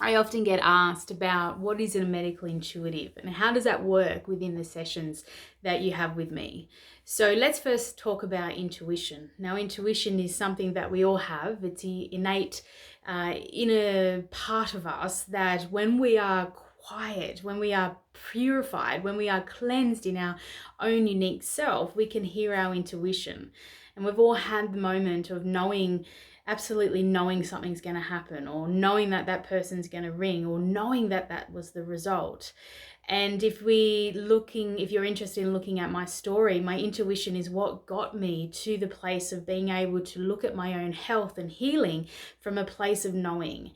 I often get asked about what is a medical intuitive and how does that work within the sessions that you have with me. So let's first talk about intuition. Now, intuition is something that we all have. It's the innate inner part of us that when we are quiet, when we are purified, when we are cleansed in our own unique self, we can hear our intuition. And we've all had the moment of knowing, absolutely knowing something's going to happen, or knowing that that person's going to ring, or knowing that that was the result. And if you're interested in looking at my story, my intuition is what got me to the place of being able to look at my own health and healing from a place of knowing.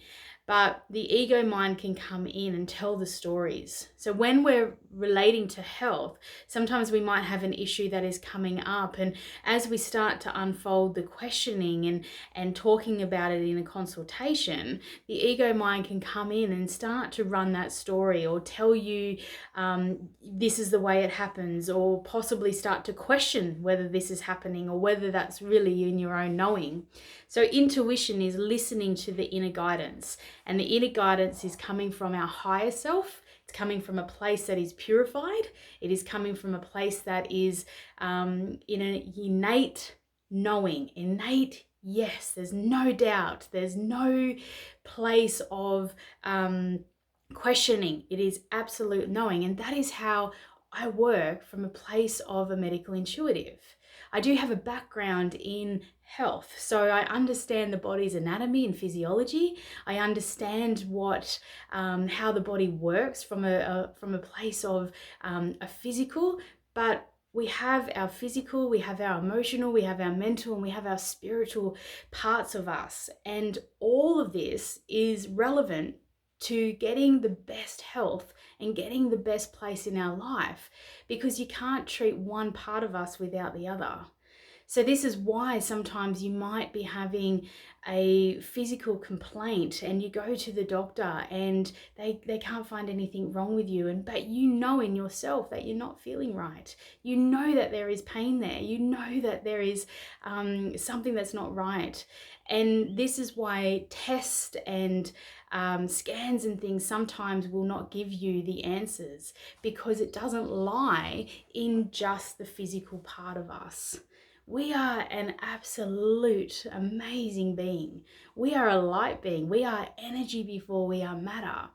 But the ego mind can come in and tell the stories. So when we're relating to health, sometimes we might have an issue that is coming up. And as we start to unfold the questioning and talking about it in a consultation, the ego mind can come in and start to run that story, or tell you this is the way it happens, or possibly start to question whether this is happening or whether that's really in your own knowing. So intuition is listening to the inner guidance, and the inner guidance is coming from our higher self. It's coming from a place that is purified. It is coming from a place that is in an innate knowing, innate yes. There's no doubt. There's no place of questioning. It is absolute knowing. And that is how I work, from a place of a medical intuitive. I do have a background in health, so I understand the body's anatomy and physiology. I understand how the body works from a place of a physical, but we have our physical, we have our emotional, we have our mental, and we have our spiritual parts of us. And all of this is relevant to getting the best health and getting the best place in our life, because you can't treat one part of us without the other. So this is why sometimes you might be having a physical complaint and you go to the doctor and they can't find anything wrong with you, but you know in yourself that you're not feeling right. You know that there is pain there. You know that there is something that's not right. And this is why tests and scans and things sometimes will not give you the answers, because it doesn't lie in just the physical part of us. We are an absolute amazing being. We are a light being. We are energy before we are matter.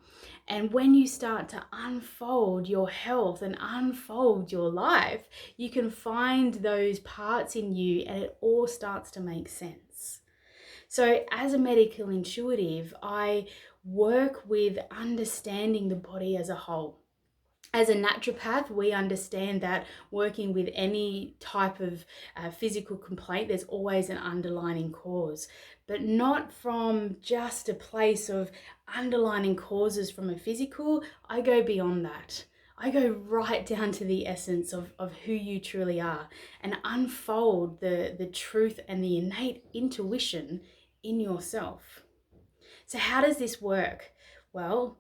And when you start to unfold your health and unfold your life, you can find those parts in you and it all starts to make sense. So as a medical intuitive, I work with understanding the body as a whole. As a naturopath, we understand that working with any type of physical complaint, there's always an underlying cause, but not from just a place of underlying causes from a physical. I go beyond that. I go right down to the essence of who you truly are and unfold the truth and the innate intuition in yourself. So how does this work? Well,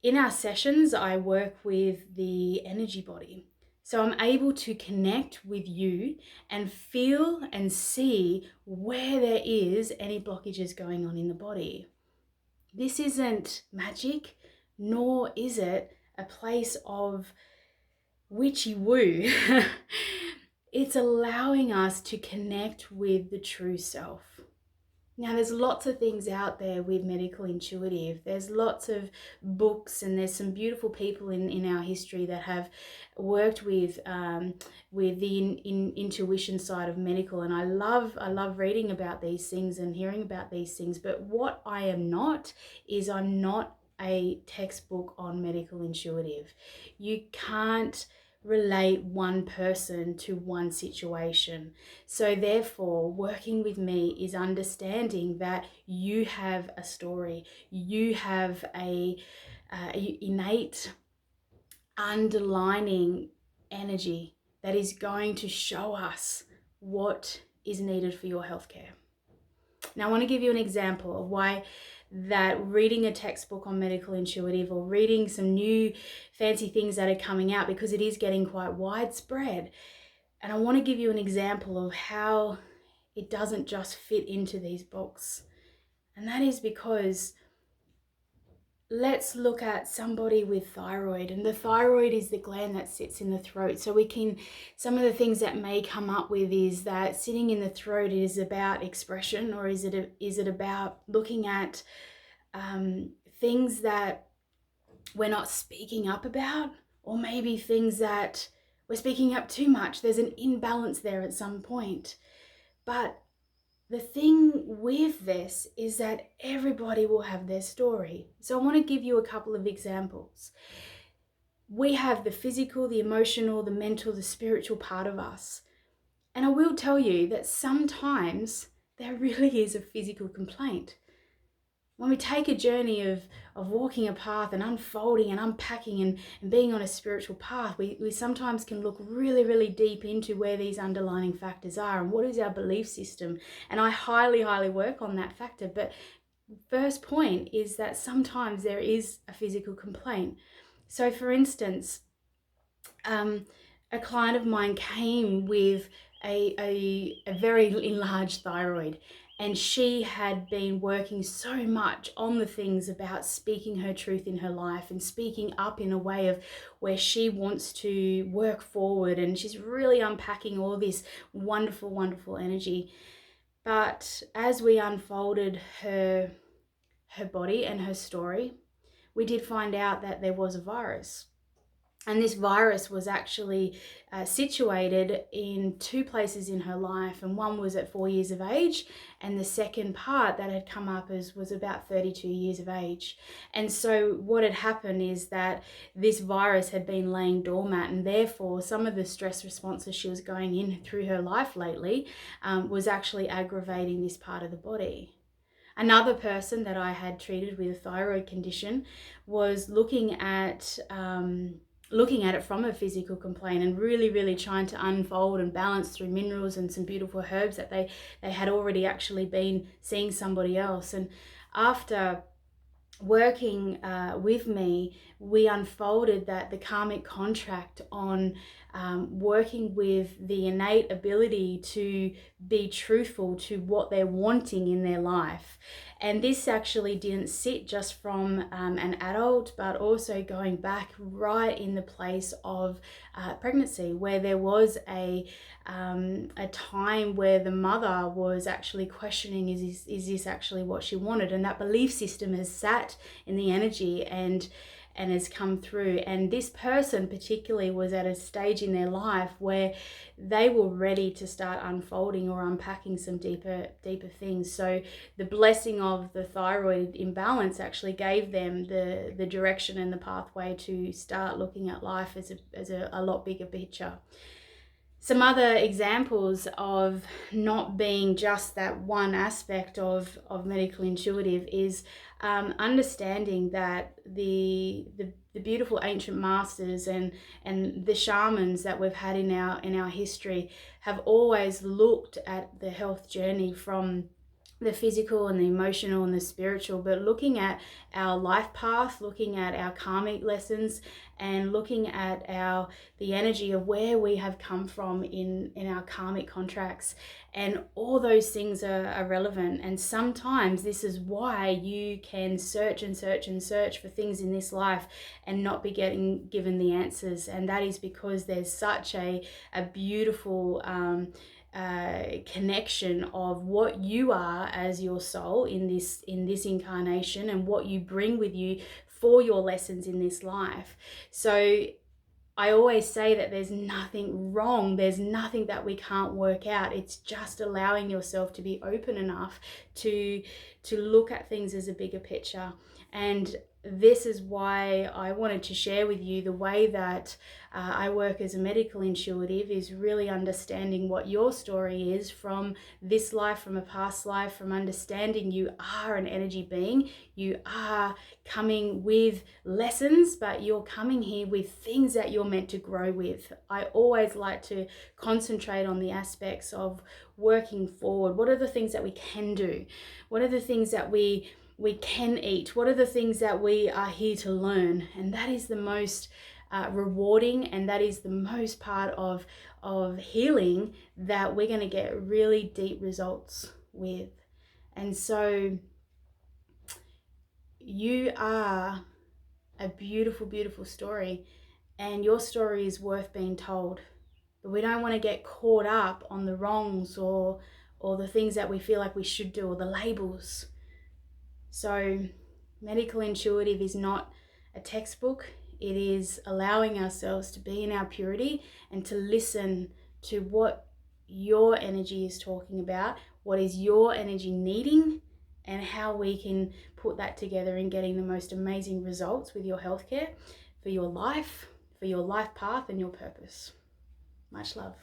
in our sessions, I work with the energy body. So I'm able to connect with you and feel and see where there is any blockages going on in the body. This isn't magic, nor is it a place of witchy woo. It's allowing us to connect with the true self. Now, there's lots of things out there with medical intuitive. There's lots of books, and there's some beautiful people in our history that have worked with the intuition side of medical. And I love reading about these things and hearing about these things. But what I am not is I'm not a textbook on medical intuitive. You can't relate one person to one situation. So therefore, working with me is understanding that you have a story, you have a innate underlining energy that is going to show us what is needed for your healthcare. Now, I want to give you an example of why that reading a textbook on medical intuitive, or reading some new fancy things that are coming out, because it is getting quite widespread. And I want to give you an example of how it doesn't just fit into these books. And that is because let's look at somebody with thyroid, and the thyroid is the gland that sits in the throat. So some of the things that may come up with is that sitting in the throat is about expression, or is it about looking at things that we're not speaking up about, or maybe things that we're speaking up too much. There's an imbalance there at some point. But the thing with this is that everybody will have their story. So I want to give you a couple of examples. We have the physical, the emotional, the mental, the spiritual part of us. And I will tell you that sometimes there really is a physical complaint. When we take a journey of walking a path and unfolding and unpacking and being on a spiritual path, we sometimes can look really, really deep into where these underlying factors are and what is our belief system. And I highly, highly work on that factor. But first point is that sometimes there is a physical complaint. So for instance, a client of mine came with a very enlarged thyroid, and she had been working so much on the things about speaking her truth in her life and speaking up in a way of where she wants to work forward, and she's really unpacking all this wonderful, wonderful energy. But as we unfolded her body and her story, we did find out that there was a virus. And this virus was actually situated in two places in her life, and one was at 4 years of age, and the second part that had come up was about 32 years of age. And so what had happened is that this virus had been laying dormant, and therefore some of the stress responses she was going in through her life lately was actually aggravating this part of the body. Another person that I had treated with a thyroid condition was looking at it from a physical complaint and really, really trying to unfold and balance through minerals and some beautiful herbs that they had already actually been seeing somebody else. And after working with me, we unfolded that the karmic contract on working with the innate ability to be truthful to what they're wanting in their life. And this actually didn't sit just from an adult, but also going back right in the place of pregnancy, where there was a time where the mother was actually questioning, is this actually what she wanted? And that belief system has sat in the energy and has come through. And this person particularly was at a stage in their life where they were ready to start unfolding or unpacking some deeper things. So the blessing of the thyroid imbalance actually gave them the direction and the pathway to start looking at life as a lot bigger picture. Some other examples of not being just that one aspect of medical intuitive is understanding that the beautiful ancient masters and the shamans that we've had in our history have always looked at the health journey from the physical and the emotional and the spiritual, but looking at our life path, looking at our karmic lessons, and looking at the energy of where we have come from in our karmic contracts. And all those things are relevant. And sometimes this is why you can search and search and search for things in this life and not be given the answers. And that is because there's such a beautiful connection of what you are as your soul in this incarnation and what you bring with you for your lessons in this life. So I always say that there's nothing wrong. There's nothing that we can't work out. It's just allowing yourself to be open enough to look at things as a bigger picture. And this is why I wanted to share with you the way that I work as a medical intuitive is really understanding what your story is from this life, from a past life, from understanding you are an energy being. You are coming with lessons, but you're coming here with things that you're meant to grow with. I always like to concentrate on the aspects of working forward. What are the things that we can do? What are the things that we can eat? What are the things that we are here to learn? And that is the most rewarding, and that is the most part of healing that we're going to get really deep results with. And so you are a beautiful, beautiful story, and your story is worth being told. But we don't want to get caught up on the wrongs or the things that we feel like we should do, or the labels. So medical intuitive is not a textbook. It is allowing ourselves to be in our purity and to listen to what your energy is talking about, what is your energy needing, and how we can put that together in getting the most amazing results with your healthcare, for your life path, and your purpose. Much love.